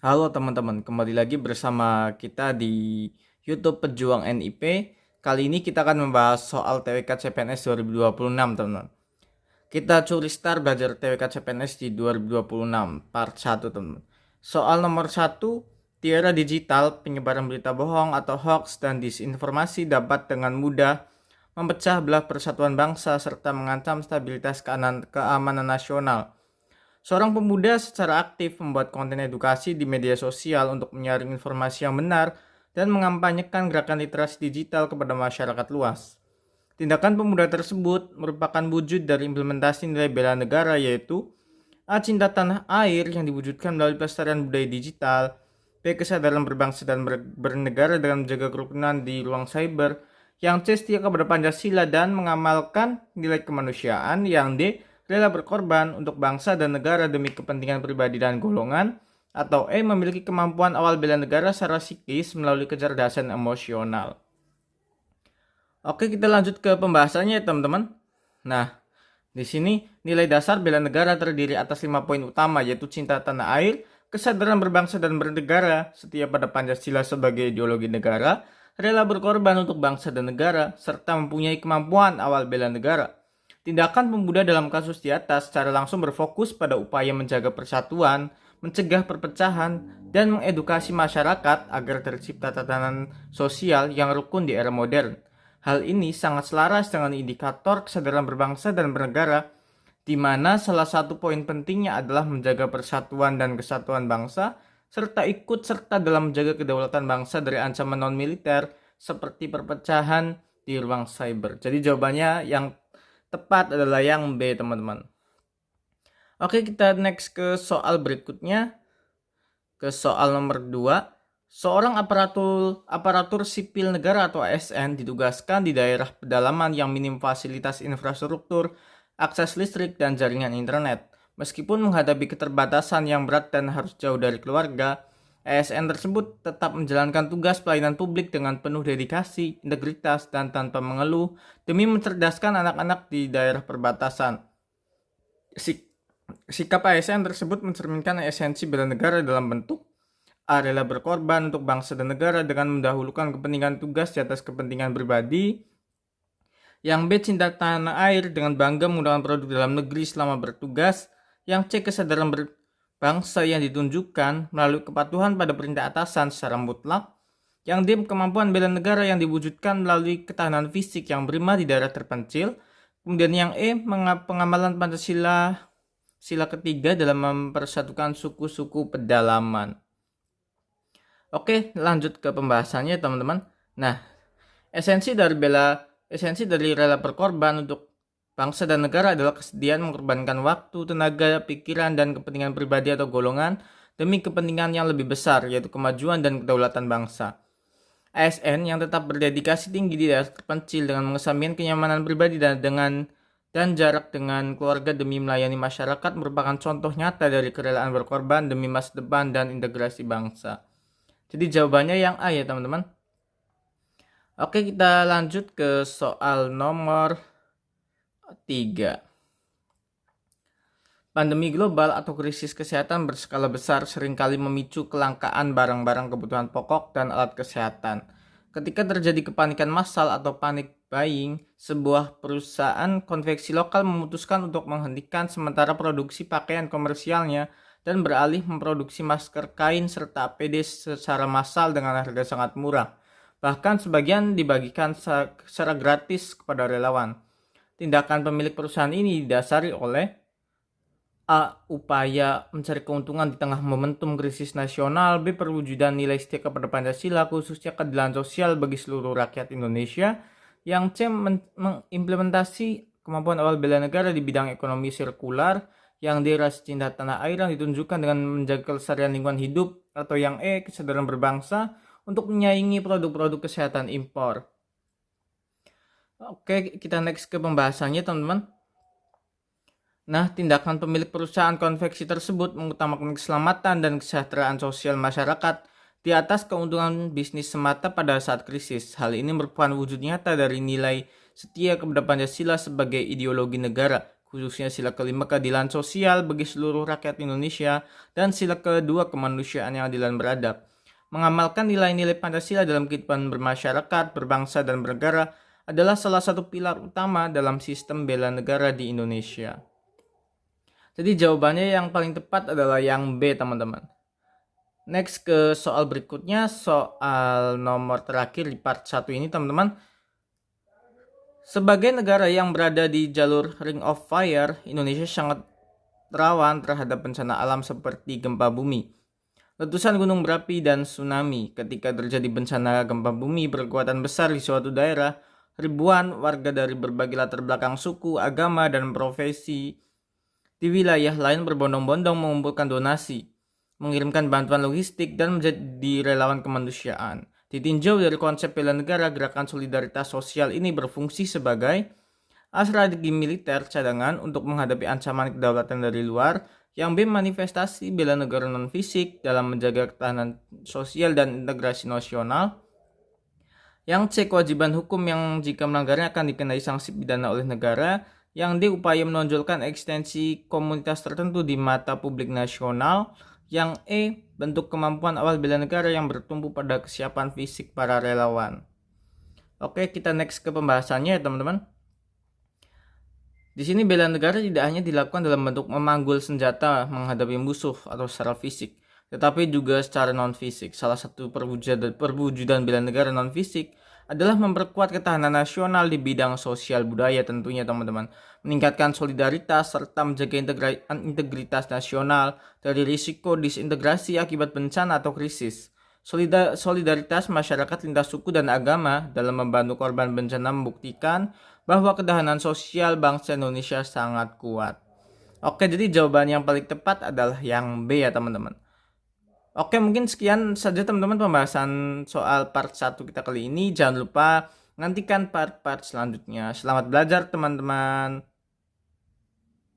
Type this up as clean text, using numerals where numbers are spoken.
Halo teman-teman, kembali lagi bersama kita di YouTube Pejuang NIP. Kali ini kita akan membahas soal TWK CPNS 2026, teman-teman. Kita curi start belajar TWK CPNS di 2026, part 1, teman-teman. Soal nomor 1, di era digital, penyebaran berita bohong atau hoax dan disinformasi dapat dengan mudah memecah belah persatuan bangsa serta mengancam stabilitas keamanan nasional. Seorang pemuda secara aktif membuat konten edukasi di media sosial untuk menyaring informasi yang benar dan mengampanyekan gerakan literasi digital kepada masyarakat luas. Tindakan pemuda tersebut merupakan wujud dari implementasi nilai bela negara, yaitu A. Cinta tanah air yang diwujudkan melalui pelestarian budaya digital, B. Kesadaran berbangsa dan bernegara dengan menjaga kerukunan di ruang cyber, yang C. Setia kepada Pancasila dan mengamalkan nilai kemanusiaan, yang D. Rela berkorban untuk bangsa dan negara demi kepentingan pribadi dan golongan, atau E. Memiliki kemampuan awal bela negara secara psikis melalui kecerdasan emosional. Oke, kita lanjut ke pembahasannya ya teman-teman. Nah, di sini nilai dasar bela negara terdiri atas 5 poin utama, yaitu cinta tanah air, kesadaran berbangsa dan bernegara, setia pada Pancasila sebagai ideologi negara, rela berkorban untuk bangsa dan negara, serta mempunyai kemampuan awal bela negara. Tindakan pemuda dalam kasus di atas secara langsung berfokus pada upaya menjaga persatuan, mencegah perpecahan, dan mengedukasi masyarakat agar tercipta tatanan sosial yang rukun di era modern. Hal ini sangat selaras dengan indikator kesadaran berbangsa dan bernegara, di mana salah satu poin pentingnya adalah menjaga persatuan dan kesatuan bangsa, serta ikut serta dalam menjaga kedaulatan bangsa dari ancaman non-militer seperti perpecahan di ruang cyber. Jadi jawabannya yang tepat adalah yang B, teman-teman. Oke, kita next ke soal berikutnya. Ke soal nomor 2. Seorang aparatur sipil negara atau ASN ditugaskan di daerah pedalaman yang minim fasilitas infrastruktur, akses listrik, dan jaringan internet. Meskipun menghadapi keterbatasan yang berat dan harus jauh dari keluarga, ASN tersebut tetap menjalankan tugas pelayanan publik dengan penuh dedikasi, integritas, dan tanpa mengeluh demi mencerdaskan anak-anak di daerah perbatasan. Sikap ASN tersebut mencerminkan esensi bela negara dalam bentuk A. Rela berkorban untuk bangsa dan negara dengan mendahulukan kepentingan tugas di atas kepentingan pribadi. Yang B. Cinta tanah air dengan bangga menggunakan produk dalam negeri selama bertugas. Yang C. Kesadaran berbangsa yang ditunjukkan melalui kepatuhan pada perintah atasan secara mutlak. Yang D. Kemampuan bela negara yang diwujudkan melalui ketahanan fisik yang prima di daerah terpencil. Kemudian yang E. Pengamalan Pancasila sila ketiga dalam mempersatukan suku-suku pedalaman. Oke, lanjut ke pembahasannya teman-teman. Nah, esensi dari rela berkorban untuk bangsa dan negara adalah kesediaan mengorbankan waktu, tenaga, pikiran, dan kepentingan pribadi atau golongan demi kepentingan yang lebih besar, yaitu kemajuan dan kedaulatan bangsa. ASN yang tetap berdedikasi tinggi di daerah terpencil dengan mengesampingkan kenyamanan pribadi dan jarak dengan keluarga demi melayani masyarakat merupakan contoh nyata dari kerelaan berkorban demi masa depan dan integrasi bangsa. Jadi jawabannya yang A ya teman-teman. Oke, kita lanjut ke soal nomor 3. Pandemi global atau krisis kesehatan berskala besar seringkali memicu kelangkaan barang-barang kebutuhan pokok dan alat kesehatan. Ketika terjadi kepanikan massal atau panic buying, sebuah perusahaan konveksi lokal memutuskan untuk menghentikan sementara produksi pakaian komersialnya dan beralih memproduksi masker kain serta APD secara massal dengan harga sangat murah. Bahkan sebagian dibagikan secara gratis kepada relawan. Tindakan pemilik perusahaan ini didasari oleh A. Upaya mencari keuntungan di tengah momentum krisis nasional. B. Perwujudan nilai setia kepada Pancasila, khususnya keadilan sosial bagi seluruh rakyat Indonesia. Yang C. Mengimplementasi kemampuan awal bela negara di bidang ekonomi sirkular. Yang D. Rasa cinta tanah air yang ditunjukkan dengan menjaga kelestarian lingkungan hidup. Atau yang E. Kesadaran berbangsa untuk menyaingi produk-produk kesehatan impor. Oke, kita next ke pembahasannya teman-teman. Nah, tindakan pemilik perusahaan konveksi tersebut mengutamakan keselamatan dan kesejahteraan sosial masyarakat di atas keuntungan bisnis semata pada saat krisis. Hal ini merupakan wujud nyata dari nilai setia kepada Pancasila sebagai ideologi negara, khususnya sila kelima keadilan sosial bagi seluruh rakyat Indonesia, dan sila kedua kemanusiaan yang adil dan beradab. Mengamalkan nilai-nilai Pancasila dalam kehidupan bermasyarakat, berbangsa, dan bernegara adalah salah satu pilar utama dalam sistem bela negara di Indonesia. Jadi jawabannya yang paling tepat adalah yang B, teman-teman. Next ke soal berikutnya, soal nomor terakhir di part 1 ini, teman-teman. Sebagai negara yang berada di jalur Ring of Fire, Indonesia sangat rawan terhadap bencana alam seperti gempa bumi, letusan gunung berapi, dan tsunami. Ketika terjadi bencana gempa bumi berkekuatan besar di suatu daerah, ribuan warga dari berbagai latar belakang suku, agama, dan profesi di wilayah lain berbondong-bondong mengumpulkan donasi, mengirimkan bantuan logistik, dan menjadi relawan kemanusiaan. Ditinjau dari konsep bela negara, gerakan solidaritas sosial ini berfungsi sebagai strategi militer cadangan untuk menghadapi ancaman kedaulatan dari luar. Yang B, manifestasi bela negara non-fisik dalam menjaga ketahanan sosial dan integrasi nasional. Yang C, kewajiban hukum yang jika melanggarnya akan dikenai sanksi pidana oleh negara. Yang D, upaya menonjolkan eksistensi komunitas tertentu di mata publik nasional. Yang E, bentuk kemampuan awal bela negara yang bertumpu pada kesiapan fisik para relawan. Oke, kita next ke pembahasannya ya teman-teman. Di sini bela negara tidak hanya dilakukan dalam bentuk memanggul senjata menghadapi musuh atau secara fisik, tetapi juga secara non-fisik. Salah satu perwujudan bela negara non-fisik adalah memperkuat ketahanan nasional di bidang sosial budaya tentunya teman-teman, meningkatkan solidaritas serta menjaga integritas nasional dari risiko disintegrasi akibat bencana atau krisis. Solidaritas masyarakat lintas suku dan agama dalam membantu korban bencana membuktikan bahwa ketahanan sosial bangsa Indonesia sangat kuat. Oke, jadi jawaban yang paling tepat adalah yang B ya teman-teman. Oke, mungkin sekian saja teman-teman pembahasan soal part 1 kita kali ini. Jangan lupa nantikan part-part selanjutnya. Selamat belajar teman-teman.